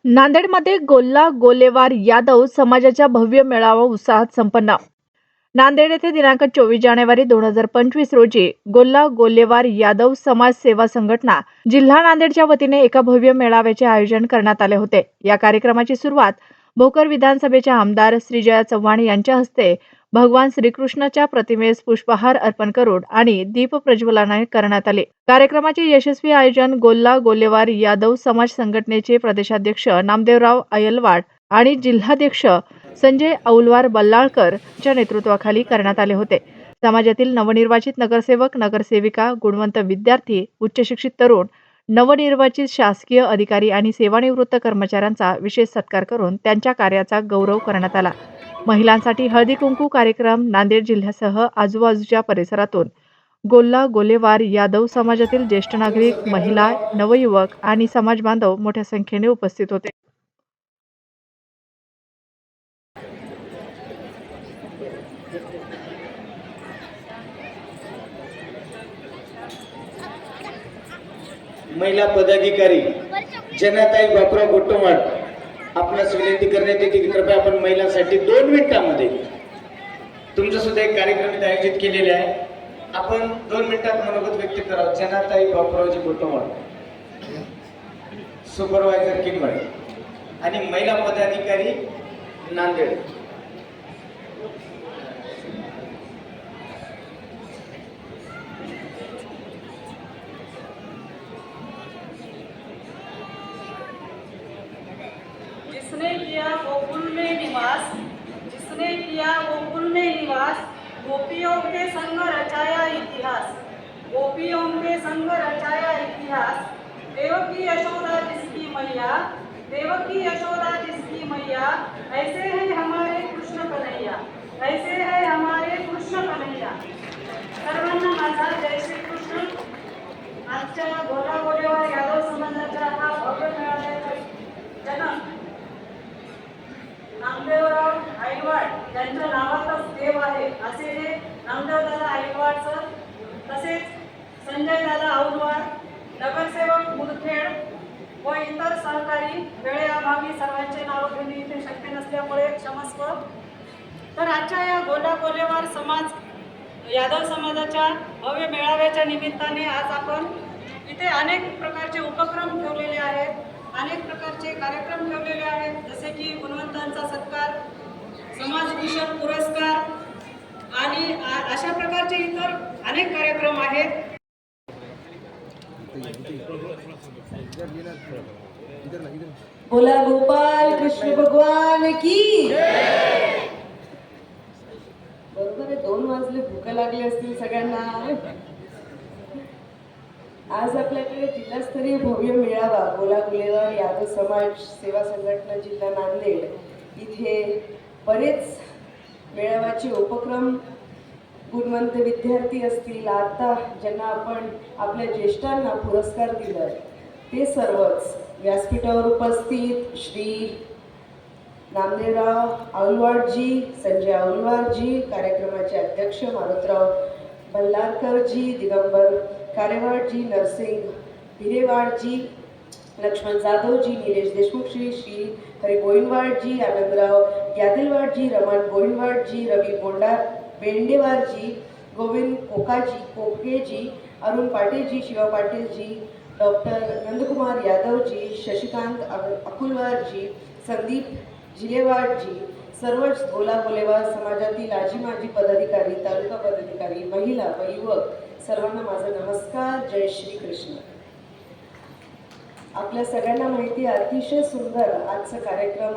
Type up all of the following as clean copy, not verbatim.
नांदेडमध्ये गोल्ला गोलेवार यादव समाजाचा भव्य मेळावा उत्साहात संपन्न. नांदेड येथे दिनांक 24 जानेवारी 2025 रोजी गोल्ला गोलेवार यादव समाज सेवा संघटना जिल्हा नांदेडच्या वतीने एका भव्य मेळाव्याचे आयोजन करण्यात आले होते. या कार्यक्रमाची सुरुवात भोकर विधानसभेच्या आमदार श्रीजया चव्हाण यांच्या हस्ते भगवान श्रीकृष्णाच्या प्रतिमेस पुष्पहार अर्पण करून आणि दीप प्रज्वलनाने करण्यात आले. कार्यक्रमाचे यशस्वी आयोजन गोल्ला गोलेवार यादव समाज संघटनेचे प्रदेशाध्यक्ष नामदेवराव अयलवाड आणि जिल्हाध्यक्ष संजय औलवार बल्लाळकर च्या नेतृत्वाखाली करण्यात आले होते. समाजातील नवनिर्वाचित नगरसेवक, नगरसेविका, गुणवंत विद्यार्थी, उच्चशिक्षित तरुण, नवनिर्वाचित शासकीय अधिकारी आणि सेवानिवृत्त कर्मचाऱ्यांचा विशेष सत्कार करून त्यांच्या कार्याचा गौरव करण्यात आला. महिलांसाठी हळदी कुंकू कार्यक्रम. नांदेड जिल्ह्यासह आजूबाजूच्या परिसरातून गोल्ला गोलेवार यादव समाजातील ज्येष्ठ नागरिक, महिला, नवयुवक आणि समाज बांधव मोठ्या संख्येने उपस्थित होते. महिला पदाधिकारी जनाताई बापराव गोटोमाड आपणास विनंती करण्यात येते की कृपया आपण महिलांसाठी 2 मिनिटांमध्ये तुमचा सुद्धा एक कार्यक्रम आयोजित केलेले आहे. आपण 2 मिनिटात मनोगत व्यक्त करावं. जनाताई बापरावजी गोटोमाड, सुपरवायझर किनवड आणि महिला पदाधिकारी नांदेड. जिसने किया गोकुल में निवास, जिसने किया गोकुल में निवास, गोपियों के संग रचाया इतिहास, गोपियों के संग रचाया इतिहास। देवकी यशोदा जिसकी मैया, देवकी यशोदा जिसकी मैया, ऐसे है हमारे कृष्ण कन्हैया, ऐसे है हमारे कृष्ण कन्हैया। सर्वांना माझा जय श्री कृष्ण. आजच्या गोला गोलेवार यादव समाजाचा हा भव्य मेळाव्याचा जनक नामदेवराव अयलवाड यांच्या नावातच देव आहे असे हे नामदेवदादा अयलवाड सर, तसेच संजयदादा औलवाड, नगरसेवक मुदखेड व इतर सहकारी वेळेअभावी सर्वांचे नाव घेणे इथे शक्य नसल्यामुळे क्षमस्व. तर आजच्या या गोला गोलेवार समाज यादव समाजाच्या भव्य मेळाव्याच्या निमित्ताने आज आपण इथे अनेक प्रकारचे उपक्रम ठेवलेले आहेत, अनेक प्रकारचे कार्यक्रम ठेवलेले आहेत, जसे की गुणवंतांचा सत्कार, समाजभूषण पुरस्कार आणि अशा प्रकारचे इतर अनेक कार्यक्रम आहेत. बोला गोपाल कृष्ण भगवान की. बरोबर आहे, 2 वाजले, भूक लागली असतील सगळ्यांना. आज आपल्याकडे जिल्हास्तरीय भव्य मेळावा गोला गोलेवार यादव समाज सेवा संघटना जिल्हा नांदेड इथे बरेच मेळाव्याचे उपक्रम, गुणवंत विद्यार्थी असतील, आता ज्यांना आपण आपल्या ज्येष्ठांना पुरस्कार दिला ते सर्वच व्यासपीठावर उपस्थित श्री नामदेवराव औलवाडजी, संजय औलवाडजी, कार्यक्रमाचे अध्यक्ष मारुतराव बल्लाळकरजी, दिगंबर कारेवाडजी, नरसिंग भिरेवाडजी, लक्ष्मण जाधवजी, निलेश देशमुख, श्री हरी गोविंदवाडजी, आनंदराव यादिलवाडजी, रमण गोविंदवाडजी, रवी बेंडेवारजी, गोविंद कोकेजी, अरुण पाटीलजी, शिवा पाटीलजी, डॉक्टर नंदकुमार यादवजी, शशिकांत अकुलवारजी, संदीप जिलेवाडजी, सर्वच गोला गोलेवार समाजातील आजी माजी पदाधिकारी, तालुका पदाधिकारी, महिला व युवक सर्वांना माझा नमस्कार. जय श्री कृष्ण. आपल्या सगळ्यांना माहिती आहे, अतिशय सुंदर आजचा कार्यक्रम.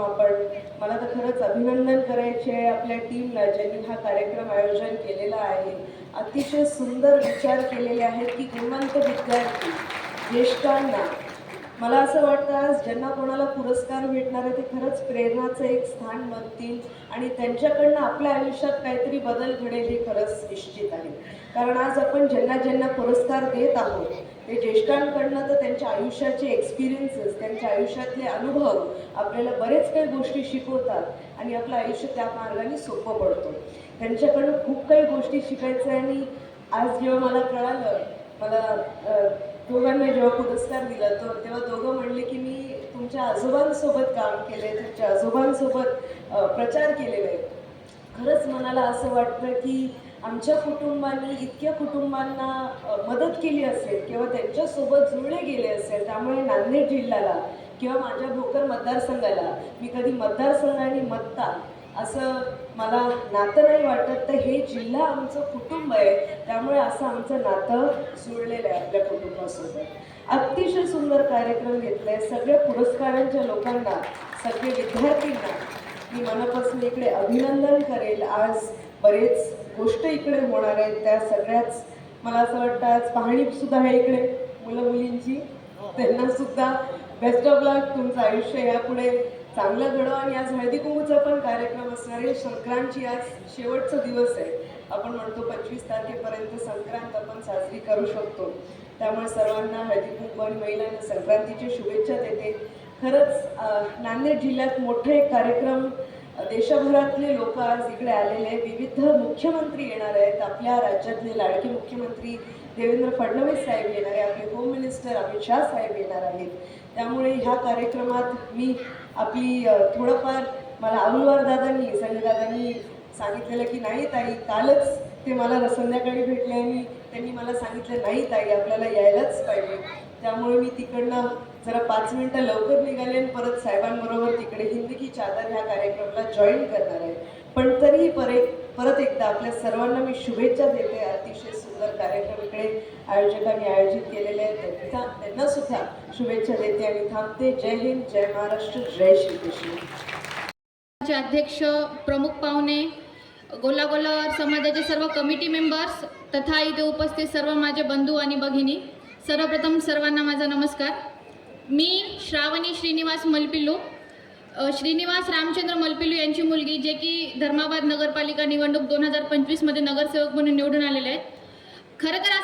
मला तर खरंच अभिनंदन करायचे आहे आपल्या टीमला ज्यांनी हा कार्यक्रम आयोजन केलेला आहे. अतिशय सुंदर विचार केलेले आहेत की गुणवंत विद्यार्थी, ज्येष्ठांना, मला असं वाटतं आज ज्यांना कोणाला पुरस्कार भेटणार आहे ते खरंच प्रेरणाचं एक स्थान बनतील आणि त्यांच्याकडनं आपल्या आयुष्यात काहीतरी बदल घडेल हे खरंच निश्चित आहे. कारण आज आपण ज्यांना ज्यांना पुरस्कार देत आहोत ते ज्येष्ठांकडनं तर त्यांच्या आयुष्याचे एक्सपिरियन्सेस, त्यांच्या आयुष्यातले अनुभव आपल्याला बरेच काही गोष्टी शिकवतात आणि आपलं आयुष्य त्या मार्गाने सोपं पडतं. त्यांच्याकडनं खूप काही गोष्टी शिकायचं आहे. आणि आज जेव्हा मला कळालं, मला दोघांना जेव्हा पुरस्कार दिला तेव्हा दोघं म्हणले की मी तुमच्या आजोबांसोबत काम केले, तुमच्या आजोबांसोबत प्रचार केलेले आहे. खरंच मनाला असं वाटतं की आमच्या कुटुंबांनी इतक्या कुटुंबांना मदत केली असेल किंवा त्यांच्यासोबत जुळले गेले असेल. त्यामुळे नांदेड जिल्ह्याला किंवा माझ्या भोकर मतदारसंघाला मी कधी मतदारसंघ आणि मतदार असं मला नातं नाही वाटत. तर हे जिल्हा आमचं कुटुंब आहे, त्यामुळे असं आमचं नातं जुळलेलं आहे आपल्या कुटुंबासोबत. अतिशय सुंदर कार्यक्रम घेतलाय. सगळ्या पुरस्कारांच्या लोकांना, सगळे विद्यार्थ्यांना मी मनापासून इकडे अभिनंदन करेल. आज बरेच गोष्ट इकडे होणार आहेत, त्या सगळ्याच मला असं वाटतं आज पाहणी सुद्धा आहे इकडे मुलं मुलींची. त्यांना सुद्धा बेस्ट ऑफ लक. तुमचं आयुष्य यापुढे चांगलं घडो. आणि आज हळदी कुंकूचा पण कार्यक्रम असणार आहे. संक्रांतची आज शेवटचा दिवस आहे. आपण म्हणतो 25 तारखेपर्यंत संक्रांत आपण साजरी करू शकतो. त्यामुळे सर्वांना हळदी कुंकू आणि महिलांना संक्रांतीची शुभेच्छा देते. खरंच नांदेड जिल्ह्यात मोठे एक कार्यक्रम, देशभरातले लोक आज इकडे आलेले, विविध मुख्यमंत्री येणार आहेत. आपल्या राज्यातले लाडके मुख्यमंत्री देवेंद्र फडणवीस साहेब येणार आहे, आपले होम मिनिस्टर अमित शाह साहेब येणार आहेत. त्यामुळे ह्या कार्यक्रमात मी आपली थोडंफार मला औलवार दादांनी, संजय दादांनी सांगितलेलं की नाही ताई, कालच ते मला संध्याकाळी भेटले आणि त्यांनी मला सांगितलं नाही ताई आपल्याला यायलाच पाहिजे. त्यामुळे मी तिकडनं जरा 5 मिनिटं लवकर निघाले आणि परत साहेबांबरोबर तिकडे हिंद की चादर ह्या कार्यक्रमाला जॉईन करणार आहे. पण तरीही परत एकदा आपल्या सर्वांना मी शुभेच्छा देते. अतिशय सुंदर कार्यक्रम इकडे आयोजकांनी आयोजित केलेले आहेत, त्यांना सुद्धा शुभेच्छा देते आणि थांबते. जय हिंद, जय महाराष्ट्र, जय श्रीकृष्ण. अध्यक्ष, प्रमुख पाहुणे, गोलागोलावर समाजाचे सर्व कमिटी मेंबर्स तथा इथे उपस्थित सर्व माझे बंधू आणि भगिनी, सर्वप्रथम सर्वांना माझा नमस्कार. मी श्रावणी श्रीनिवास मलपिल्लू, श्रीनिवास रामचंद्र मलपिल्लू यांची मुलगी, जे की धर्माबाद नगरपालिका निवडणूक 2025 मध्ये नगरसेवक म्हणून निवडून आलेले आहेत. खरं तर हा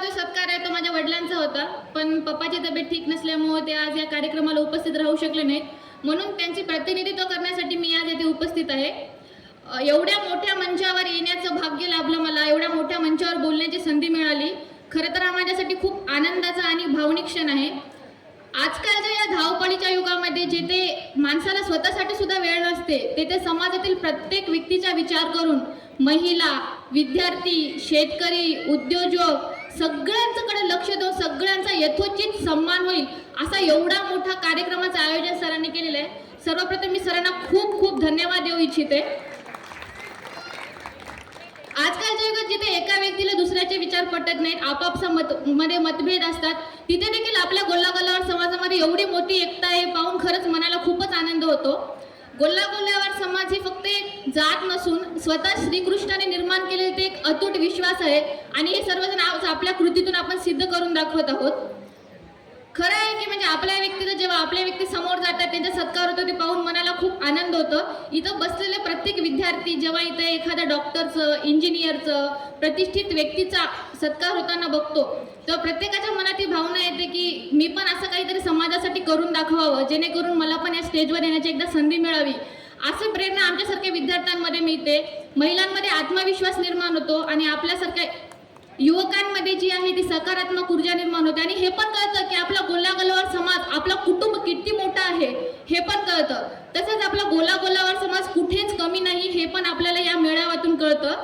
जो सत्कार आहे तो माझ्या वडिलांचा होता, पण पप्पाची तब्येत ठीक नसल्यामुळे ते आज या कार्यक्रमाला उपस्थित राहू शकले नाहीत. म्हणून त्यांचे प्रतिनिधित्व करण्यासाठी मी आज येथे उपस्थित आहे. एवढ्या मोठ्या मंचावर येण्याचं भाग्य लाभलं मला, एवढ्या मोठ्या मंचावर बोलण्याची संधी मिळाली. खरं तर हा माझ्यासाठी खूप आनंदाचा आणि भावनिक क्षण आहे. आजकालच्या या धावपळीच्या युगामध्ये जिथे माणसाला स्वतःसाठी सुद्धा वेळ नसते, तेथे समाजातील प्रत्येक व्यक्तीचा विचार करून महिला, विद्यार्थी, शेतकरी, उद्योजक सगळ्यांच्याकडे लक्ष देऊन सगळ्यांचा यथोचित सन्मान होईल असा एवढा मोठा कार्यक्रमाचं आयोजन सरांनी केलेलं आहे. सर्वप्रथम मी सरांना खूप खूप धन्यवाद देऊ इच्छिते. आजकालच्या युगात जिथे एका व्यक्तीला दुसऱ्याचे विचार पटत नाहीत, आपापसा मध्ये मतभेद असतात, तिथे देखील आपल्या गोल्लागोल्लावर समाजामध्ये एवढी मोठी एकता आहे पाहून खरंच मनाला खूपच आनंद होतो. गोल्लागोल्लावर समाज ही फक्त एक जात नसून स्वतः श्रीकृष्णाने निर्माण केलेले ते एक अतूट विश्वास आहे आणि हे सर्वजण आपल्या कृतीतून आपण सिद्ध करून दाखवत आहोत. खरं आहे की म्हणजे आपल्या व्यक्तीला जेव्हा आपल्या व्यक्ती समोर जातात, त्यांचा सत्कार होतो, ते पाहून मनाला खूप आनंद होतो. इथं बसलेले प्रत्येक विद्यार्थी जेव्हा इथं एखाद्या डॉक्टरचं, इंजिनियरचं, प्रतिष्ठित व्यक्तीचा सत्कार होताना बघतो, तेव्हा प्रत्येकाच्या मनात ही भावना येते की मी पण असं काहीतरी समाजासाठी करून दाखवावं, जेणेकरून मला पण या स्टेजवर येण्याची एकदा संधी मिळावी. असं प्रेरणा आमच्यासारख्या विद्यार्थ्यांमध्ये मिळते. महिलांमध्ये आत्मविश्वास निर्माण होतो आणि आपल्यासारख्या युवकांमध्ये जी आहे ती सकारात्मक ऊर्जा निर्माण होते. आणि हे पण कळतं की आपला गोल्लागोल्लावर समाज, आपला कुटुंब किती मोठा आहे हे पण कळतं. तसंच आपला गोल्लागोल्लावर समाज कुठेच कमी नाही हे पण आपल्याला या मेळाव्यातून कळतं.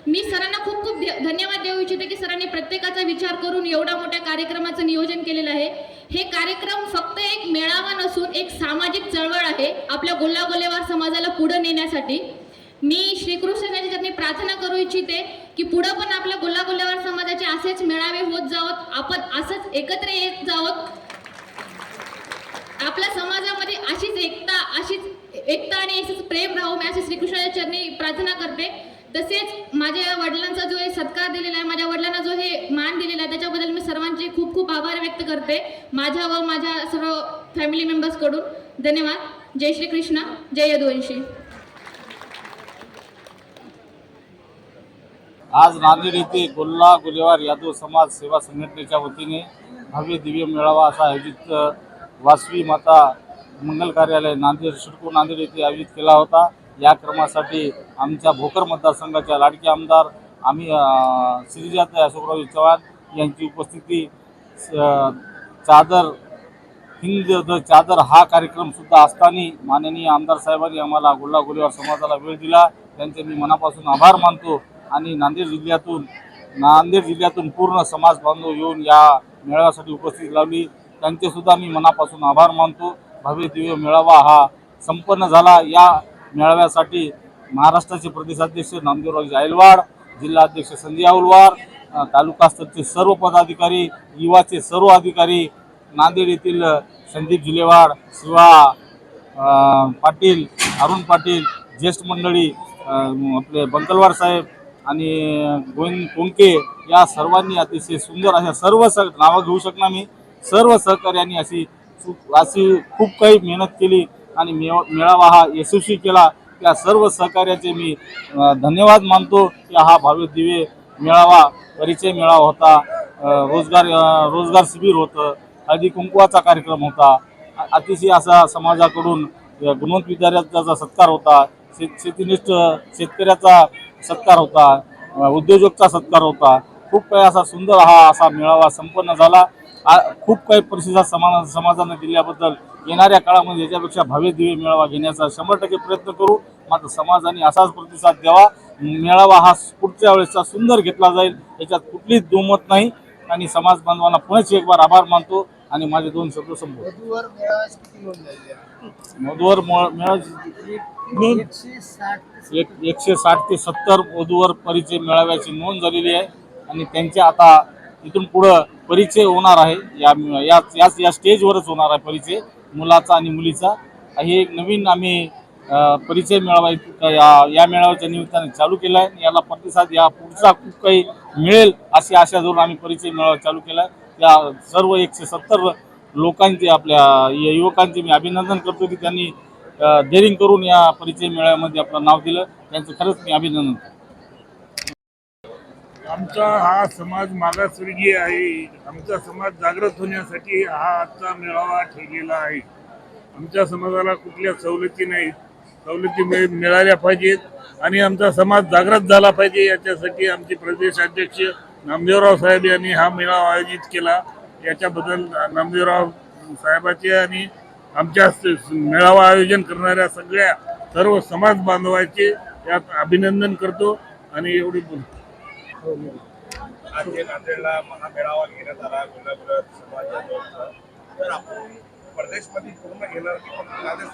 मी सरांना खूप खूप धन्यवाद देऊ इच्छिते की सरांनी प्रत्येकाचा विचार करून एवढ्या मोठ्या कार्यक्रमाचं नियोजन केलेलं आहे. हे कार्यक्रम फक्त एक मेळावा नसून एक सामाजिक चळवळ आहे आपल्या गोल्लागोल्लावर समाजाला पुढे नेण्यासाठी. मी श्रीकृष्णाच्या चरणी प्रार्थना करू इच्छिते की पुढं पण आपल्या गोल्लागोल्लावर समाजाचे असेच मेळावे होत जावत, आपण असंच एकत्र येत जावत. आपल्या समाजामध्ये अशीच एकता आणि असंच प्रेम राहू, मी असे श्रीकृष्णाच्या चरणी प्रार्थना करते. तसेच माझ्या वडिलांचा जो हे सत्कार दिलेला आहे, माझ्या वडिलांना जो हे मान दिलेला आहे, त्याच्याबद्दल मी सर्वांचे खूप खूप आभार व्यक्त करते, माझ्या व माझ्या सर्व फॅमिली मेंबर्सकडून. धन्यवाद. जय श्री कृष्ण, जय यदुवंशी. आज नांदेड येथे गोल्लागोल्लावर यादव समाज सेवा संघटनेच्या वतीने भव्य दिव्य मेळावा असा आयोजित वासवी माता मंगल कार्यालय नांदेड सिडको नांदेड येथे आयोजित केला होता. या क्रमासाठी आमच्या भोकर मतदारसंघाच्या लाडके आमदार श्रीजाताई अशोकराव चव्हाण यांची उपस्थिती चादर हिंद द चादर हा कार्यक्रम सुद्धा असताना माननीय आमदार साहेबांनी आम्हाला गोल्ला गोलेवार समाजाला वेळ दिला, त्यांचे मी मनापासून आभार मानतो. आणि नांदेड जिल्ह्यातून पूर्ण समाज बांधव येऊन या मेळाव्यासाठी उपस्थिती लावली, त्यांचे सुद्धा मी मनापासून आभार मानतो. भव्य दिव्य मेळावा हा संपन्न झाला. या मेळाव्यासाठी महाराष्ट्राचे प्रदेशाध्यक्ष नामदेवराव आयलवाड, जिल्हाध्यक्ष संजय औलवार, तालुका स्तरचे सर्व पदाधिकारी, युवाचे सर्व अधिकारी, नांदेड येथील संदीप जिलेवाड, शिवा पाटील, अरुण पाटील, ज्येष्ठ मंडळी, आपले बंकलवार साहेब आणि गोविंद कोंके या सर्वांनी अतिशय सुंदर अशा सर्व नावं घेऊ शकणार मी, सर्व सहकार्यांनी अशी खूप काही मेहनत केली आणि मेळावा हा यशस्वी केला. त्या सर्व सहकार्याचे मी धन्यवाद मानतो. की हा भव्य दिव्य मेळावा परिचय मेळावा होता, रोजगार शिबिर होतं, हळदी कुंकवाचा कार्यक्रम होता, अतिशय असा समाजाकडून गुणवंत विद्यार्थ्याचा सत्कार होता, शेतीनिष्ठ शेतकऱ्याचा सत्कार होता, उद्योजकचा सत्कार होता. खूप काही असा सुंदर हा असा मेळावा संपन्न झाला. खूप काही प्रतिसाद समाजाने दिल्याबद्दल येणाऱ्या काळामध्ये याच्यापेक्षा भव्य दिव्य मेळावा घेण्याचा 100% प्रयत्न करू. मात्र समाजाने असाच प्रतिसाद द्यावा. मेळावा हा पुढच्या वेळेसचा सुंदर घेतला जाईल, याच्यात कुठलीच दुमत नाही. आणि समाज बांधवांना पुन्हा एक बार आभार मानतो आणि माझे 2 शब्द संपवतो. वधूवर मेळा 160 ते 70 वधूवर परिचय मेळाव्याची नोंद झालेली आहे आणि त्यांच्या आता इथून पुढं परिचय होणार आहे. या स्टेजवरच होणार आहे परिचय मुलाचा आणि मुलीचा. हे एक नवीन आम्ही परिचय मेळावा या मेळाव्याच्या निमित्ताने चालू केला आहे. याला प्रतिसाद या पुढचा खूप काही मिळेल अशी आशा धरून आम्ही परिचय मेळावा चालू केला आहे. त्या सर्व 170 लोकांचे, आपल्या युवकांचे मी अभिनंदन करतो की त्यांनी डेअरिंग करून या परिचय मेळाव्यामध्ये आपलं नाव दिलं. त्यांचं खरंच मी अभिनंदन करतो. आमचा हा समाज मागासवर्गीय आहे. आमचा समाज जागृत होण्यासाठी हा आजचा मेळावा ठेवलेला आहे. आमच्या समाजाला कुठल्या सवलती नाहीत, सवलती मिळाल्या पाहिजेत आणि आमचा समाज जागृत झाला पाहिजे. याच्यासाठी आमचे प्रदेशाध्यक्ष नामदेवराव साहेब यांनी हा मेळावा आयोजित केला. याच्याबद्दल नामदेवराव साहेबाचे आणि आमच्या मेळावा आयोजन करणाऱ्या सर्व समाज बांधवांचे यात अभिनंदन करतो आणि एवढी बोलतो. आज जे नांदेडला महामेळावा घेण्यात आला गोल्ला समाजाचा, तर आपण प्रदेशमध्ये पूर्ण घेणार की फक्त नांदेड?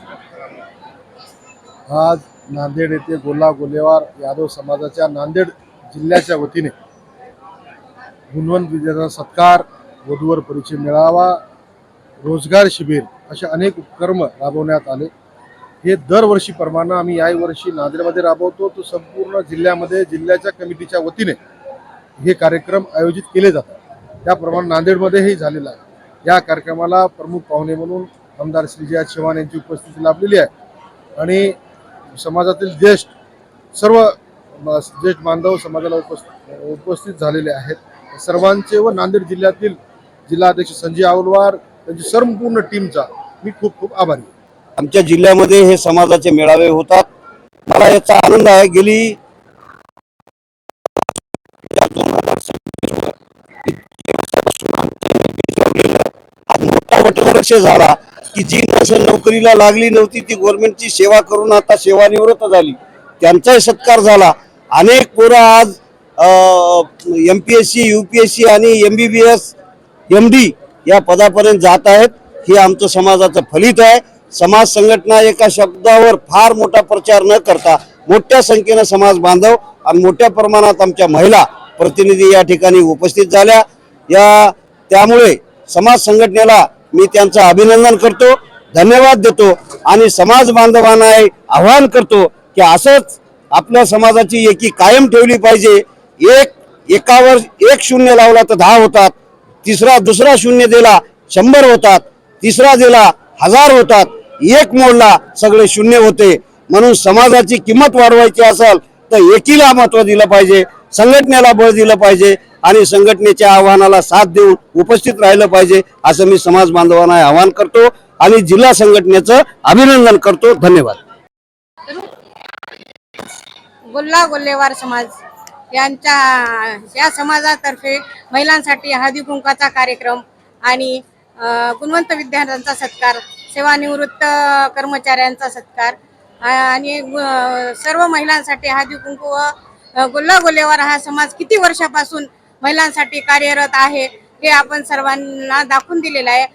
आज नांदेड येथे गोल्ला गोलेवार यादव समाजाच्या नांदेड जिल्ह्याच्या वतीने गुणवंत विद्यार्थ्यांचा सत्कार, वधूवर परिचय मेळावा, रोजगार शिबिर असे अनेक उपक्रम राबवण्यात आले. हे दरवर्षीप्रमाणे आम्ही याही वर्षी नांदेडमध्ये राबवतो. तो संपूर्ण जिल्ह्यामध्ये जिल्ह्याच्या कमिटीच्या वतीने हे कार्यक्रम आयोजित केले जातात. त्याप्रमाणे नांदेडमध्येही झालेला आहे. या कार्यक्रमाला प्रमुख पाहुणे म्हणून आमदार श्री जयंत चव्हाण यांची उपस्थिती लाभलेली आहे आणि समाजातील सर्व ज्येष्ठ बांधव समाजाला उपस्थित झालेले आहेत. सर्वांचे व नांदेड जिल्ह्यातील जिल्हाध्यक्ष संजय औलवार त्यांची संपूर्ण टीमचा मी खूप खूप आभारी आहे. आमच्या जिल्ह्यामध्ये हे समाजाचे मेळावे होतात. मला याचा आनंद आहे. गेली आज मोठा वटवृक्ष झाला की जी माणसं नोकरीला लागली नव्हती ती गव्हर्नमेंटची सेवा करून आता सेवानिवृत्त झाली, त्यांचाही सत्कार झाला. अनेक पोरं आज MPSC, UPSC आणि MBBS, MD या पदापर्यंत जात आहेत. हे आमचं समाजाचं फलित आहे. समाज संघटना एका शब्दावर फार मोठा प्रचार न करता मोठ्या संख्येनं समाज बांधव आणि मोठ्या प्रमाणात आमच्या महिला प्रतिनिधी या ठिकाणी उपस्थित झाल्या. त्यामुळे समाज संघटनेला मी त्यांचं अभिनंदन करतो, धन्यवाद देतो आणि समाज बांधवांना आवाहन करतो की असंच आपल्या समाजाची एकी कायम ठेवली पाहिजे. एकावर 1 शून्य लावला तर 10 होतात, दुसरा शून्य दिला 100 होतात, तिसरा दिला 1000 होतात, एक मोडला सगळे शून्य होते. म्हणून समाजाची किंमत वाढवायची असेल तर एकीला महत्त्व दिलं पाहिजे, संघटनेला बळ दिलं पाहिजे आणि संघटनेच्या आव्हानाला साथ देऊन उपस्थित राहिलं पाहिजे असं मी समाज बांधवांना आवाहन करतो आणि जिल्हा संघटनेचं अभिनंदन करतो. धन्यवाद. गोल्ला गोल्लेवार समाज या समाजातर्फे महिलांसाठी हळदी कुंकाचा कार्यक्रम आणि गुणवंत विद्यार्थ्यांचा सत्कार, सेवानिवृत्त कर्मचाऱ्यांचा सत्कार आणि सर्व महिलांसाठी हळदी कुंकू व गोल्ला गोलेवार हा समाज किती वर्षापासून महिलांसाठी कार्यरत आहे हे आपण सर्वांना दाखवून दिलेलं आहे.